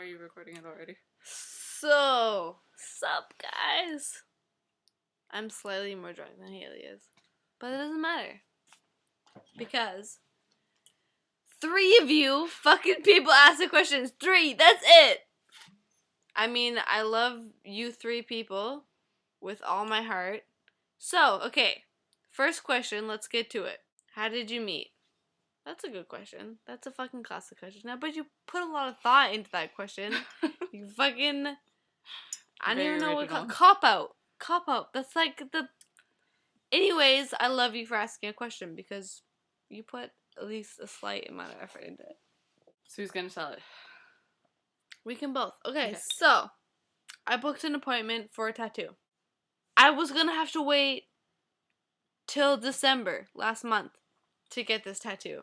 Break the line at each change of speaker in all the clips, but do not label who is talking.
are you recording it already?
So, sup guys? I'm slightly more drunk than Haley is. But it doesn't matter. Because 3 of you fucking people ask the questions. 3, that's it! I mean, I love you 3 people with all my heart. So, okay. First question, let's get to it. How did you meet? That's a good question. That's a fucking classic question. Now, but you put a lot of thought into that question. You fucking... I don't even know what cop out. Cop out. That's like the... Anyways, I love you for asking a question because you put at least a slight amount of effort into it.
So who's gonna sell it?
We can both. Okay, so I booked an appointment for a tattoo. I was gonna have to wait till December last month to get this tattoo.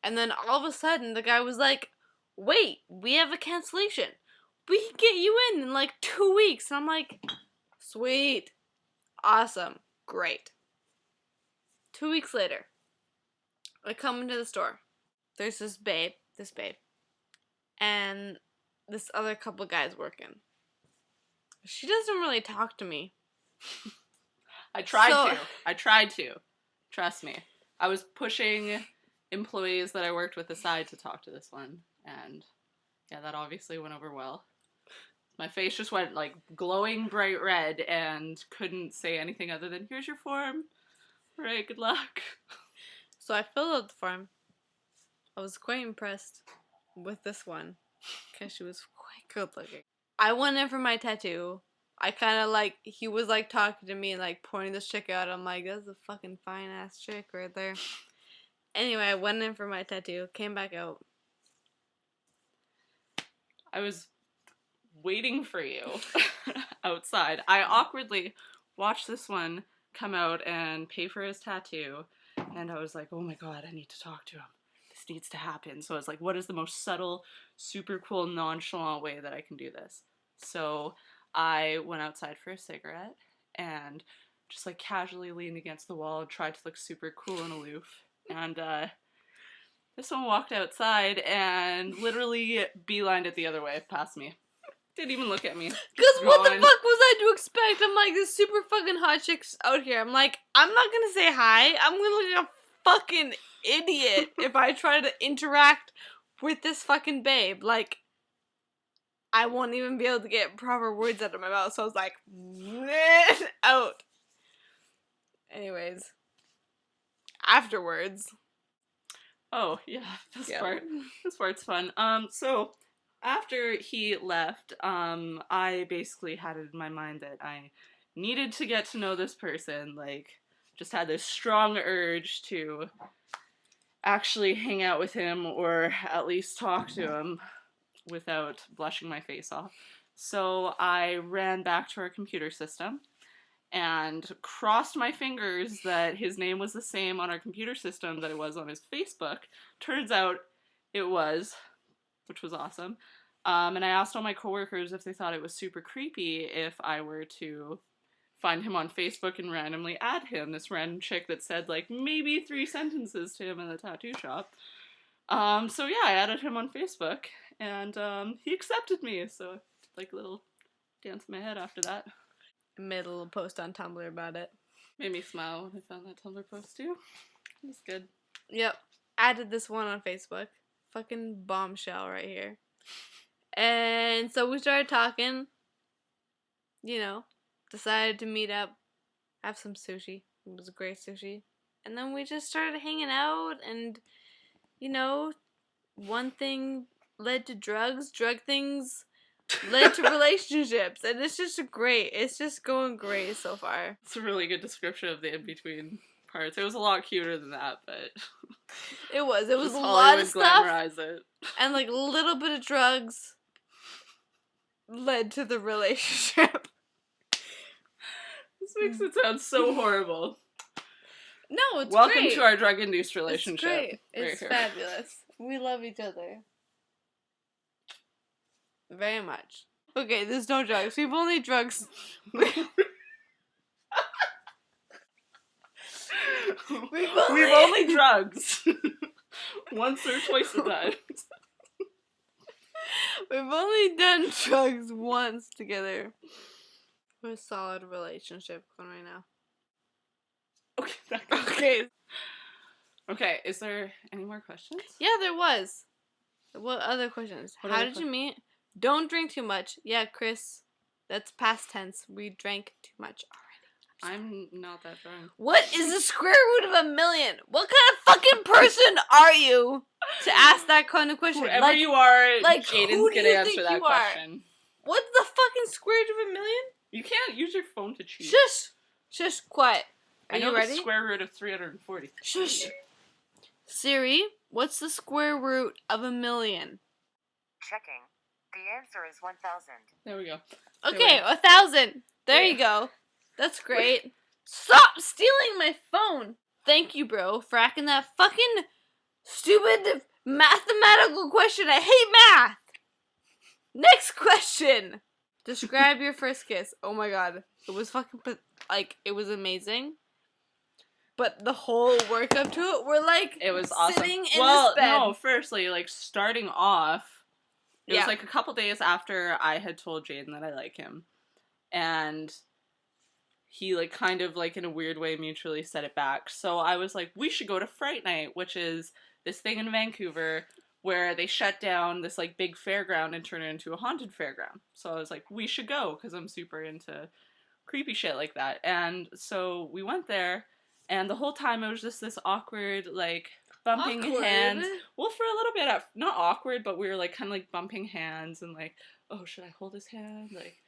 And then all of a sudden the guy was like, wait, we have a cancellation. We can get you in like 2 weeks. And I'm like, sweet. Awesome. Great. 2 weeks later, I come into the store. There's this babe. And this other couple guys working. She doesn't really talk to me.
I tried to. Trust me. I was pushing employees that I worked with aside to talk to this one. And yeah, that obviously went over well. My face just went like glowing bright red and couldn't say anything other than, here's your form. All right, good luck.
So I filled out the form. I was quite impressed with this one because she was quite good looking. I went in for my tattoo. I kind of like, he was like talking to me and like pointing this chick out. I'm like, that's a fucking fine ass chick right there. Anyway, I went in for my tattoo, came back out.
I was waiting for you outside. I awkwardly watched this one come out and pay for his tattoo, and I was like, oh my god, I need to talk to him. This needs to happen. So I was like, what is the most subtle, super cool, nonchalant way that I can do this? So I went outside for a cigarette and just like casually leaned against the wall and tried to look super cool and aloof. And this one walked outside and literally beelined it the other way past me. Didn't even look at me.
Because what the fuck was I to expect? I'm like, this super fucking hot chick's out here. I'm like, I'm not gonna say hi. I'm gonna look like a fucking idiot if I try to interact with this fucking babe. Like, I won't even be able to get proper words out of my mouth. So I was like, out. Anyways. Afterwards.
Oh, yeah, this part's fun. So after he left, I basically had it in my mind that I needed to get to know this person, like, just had this strong urge to actually hang out with him or at least talk to him without blushing my face off. So I ran back to our computer system and crossed my fingers that his name was the same on our computer system that it was on his Facebook. Turns out it was, which was awesome. And I asked all my coworkers if they thought it was super creepy if I were to find him on Facebook and randomly add him, this random chick that said like maybe 3 sentences to him in the tattoo shop. So yeah, I added him on Facebook and he accepted me. So I did like a little dance in my head after that.
Made a little post on Tumblr about it.
Made me smile when I found that Tumblr post too. It was good.
Yep. Added this one on Facebook. Fucking bombshell right here. And so we started talking. You know. Decided to meet up. Have some sushi. It was great sushi. And then we just started hanging out and, you know, one thing led to drugs. Drug things led to relationships, and it's just going great so far.
It's a really good description of the in-between parts. It was a lot cuter than that, but
it was a lot of stuff,
it.
And like a little bit of drugs led to the relationship.
This makes it sound so horrible.
No, it's
Welcome
great.
to our drug-induced relationship.
It's great. It's fabulous. We love each other. Very much. Okay, there's no drugs. We've only drugs. We've
only drugs. Once or twice a time.
We've only done drugs once together. We're a solid relationship going right now.
Okay. Okay, is there any more questions?
Yeah, there was. What other questions? How did you meet? Don't drink too much. Yeah, Chris. That's past tense. We drank too much already.
I'm not that drunk.
What is the square root of 1,000,000? What kind of fucking person are you to ask that kind of question?
Whoever you are,
like,
Jaden's
who do
gonna
you
answer
think
that
you are?
question.
What's the fucking square root of 1,000,000?
You can't use your phone to cheat.
Shush! Shush, quiet. Are
I know
you ready?
the square root of 340.
Shush. Siri, what's the square root of 1,000,000?
Checking. The answer is 1,000.
There we go.
Okay, 1,000. There you go. That's great. Stop stealing my phone. Thank you, bro, for asking that fucking stupid mathematical question. I hate math. Next question. Describe your first kiss. Oh my god. It was fucking, it was amazing. But the whole work up to it, we're like,
it was awesome.
Sitting in this bed.
No, firstly, like, starting off, it was like a couple days after I had told Jaden that I like him. And he, like, kind of, like, in a weird way mutually set it back. So I was like, we should go to Fright Night, which is this thing in Vancouver where they shut down this, like, big fairground and turn it into a haunted fairground. So I was like, we should go, because I'm super into creepy shit like that. And so we went there, and the whole time it was just this awkward, like, bumping hands. Well, for a little bit, not awkward, but we were, like, kind of, like, bumping hands and, like, oh, should I hold his hand? Like,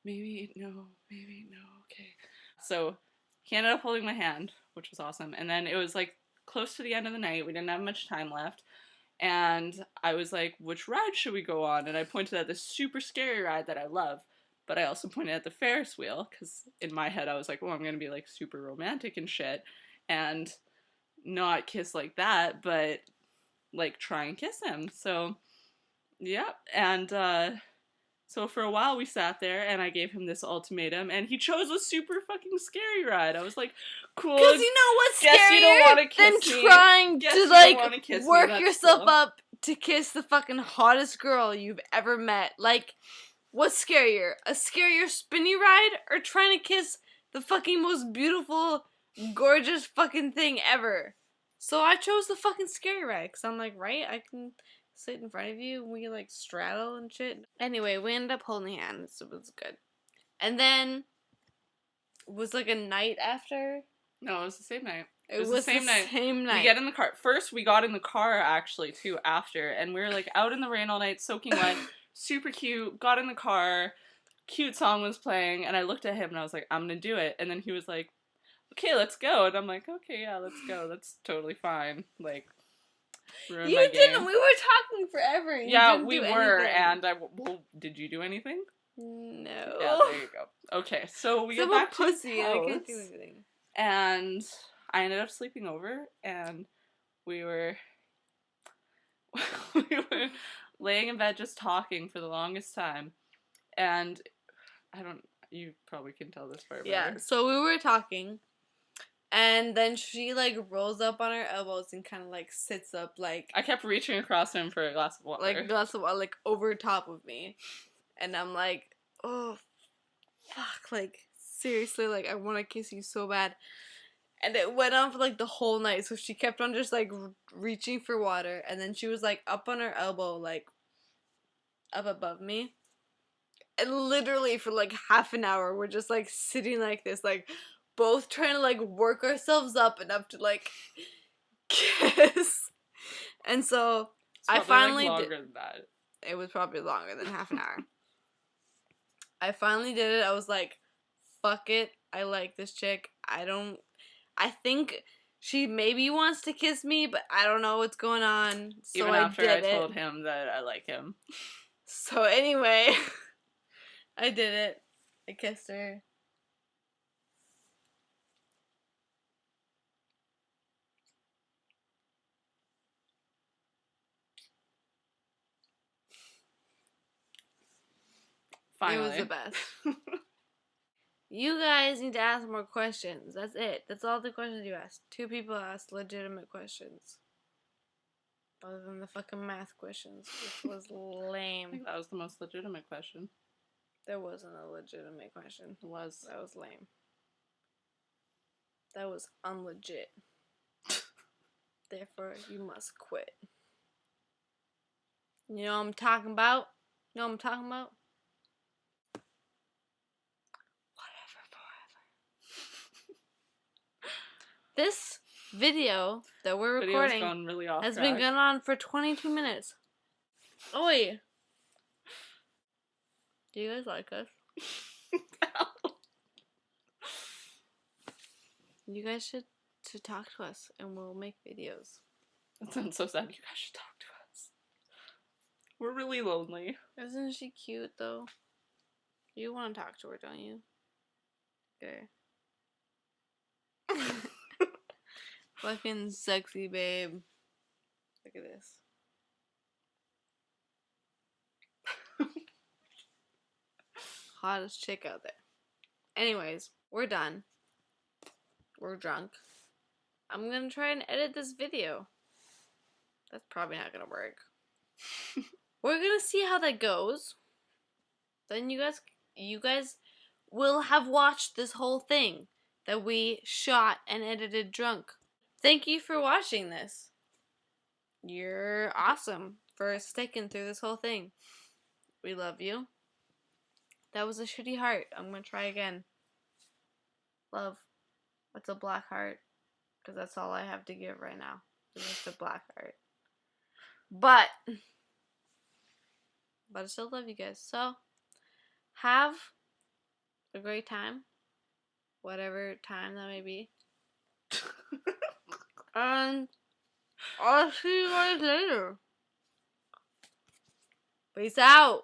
maybe no, okay. So he ended up holding my hand, which was awesome. And then it was, like, close to the end of the night. We didn't have much time left. And I was like, which ride should we go on? And I pointed at this super scary ride that I love. But I also pointed at the Ferris wheel, because in my head I was like, well, I'm going to be, like, super romantic and shit. And not kiss like that, but, like, try and kiss him. So, yeah. And, so for a while we sat there, and I gave him this ultimatum, and he chose a super fucking scary ride. I was like, cool.
Because you know what's
guess you don't want to
scarier than
kiss me.
trying
Guess
to,
you
like,
don't wanna kiss me.
work
That's
yourself
cool.
up to kiss the fucking hottest girl you've ever met. Like, what's scarier? A scarier spinny ride, or trying to kiss the fucking most beautiful, gorgeous fucking thing ever? So I chose the fucking scary ride, because I'm like, right, I can sit in front of you, and we can, like, straddle and shit. Anyway, we ended up holding hands, so it was good. And then, it was like a night after.
No, it was the same night.
It was the same night.
We get in the car. First, we got in the car, actually, too, after, and we were, like, out in the rain all night, soaking wet, super cute, got in the car, cute song was playing, and I looked at him, and I was like, I'm gonna do it. And then he was like, okay, let's go. And I'm like, okay, yeah, let's go. That's totally fine. Like, ruined
You
my
didn't.
game.
We were talking forever. You
Yeah,
didn't
we
do
were,
anything.
and well, did you do anything?
No.
Yeah, there you go. Okay, so we get
I'm a
back to his
pussy. I can't
house,
do anything.
and I ended up sleeping over, and we were laying in bed just talking for the longest time, and you probably can tell this part better.
Yeah, so we were talking, and then she, like, rolls up on her elbows and kind of, like, sits up, like...
I kept reaching across him for a glass of water.
Like, glass of water, like, over top of me. And I'm like, oh, fuck, like, seriously, like, I want to kiss you so bad. And it went on for, like, the whole night, so she kept on just, like, reaching for water, and then she was, like, up on her elbow, like, up above me. And literally for, like, half an hour, we're just, like, sitting like this, like, both trying to, like, work ourselves up enough to, like, kiss. And so,
It's
I
probably,
finally
like,
did.
longer than that.
It was probably longer than half an hour. I finally did it. I was like, fuck it. I like this chick. I think she maybe wants to kiss me, but I don't know what's going on. So
Even after
I did
I
it.
told him that I like him.
So anyway, I did it. I kissed her.
Finally.
It was the best. You guys need to ask more questions. That's it. That's all the questions you asked. 2 people asked legitimate questions. Other than the fucking math questions, which was
I
lame.
think that was the most legitimate question.
There wasn't a legitimate question.
It was.
That was lame. That was unlegit. Therefore, you must quit. You know what I'm talking about? You know what I'm talking about? Whatever, forever. This video that we're
Video's
recording
gone really off
has
track.
been going on for 22 minutes. Oi! Do you guys like us? You guys should talk to us and we'll make videos.
That sounds so sad. You guys should talk to us. We're really lonely.
Isn't she cute though? You want to talk to her, don't you? Okay. Fucking sexy babe. Look at this. Hottest chick out there. Anyways, we're done. We're drunk. I'm gonna try and edit this video. That's probably not gonna work. We're gonna see how that goes. Then you guys will have watched this whole thing that we shot and edited drunk. Thank you for watching this. You're awesome for sticking through this whole thing. We love you. That was a shitty heart. I'm gonna try again. Love. What's a black heart? Because that's all I have to give right now. It's just a black heart. But I still love you guys. So, have a great time. Whatever time that may be. And I'll see you guys later. Peace out.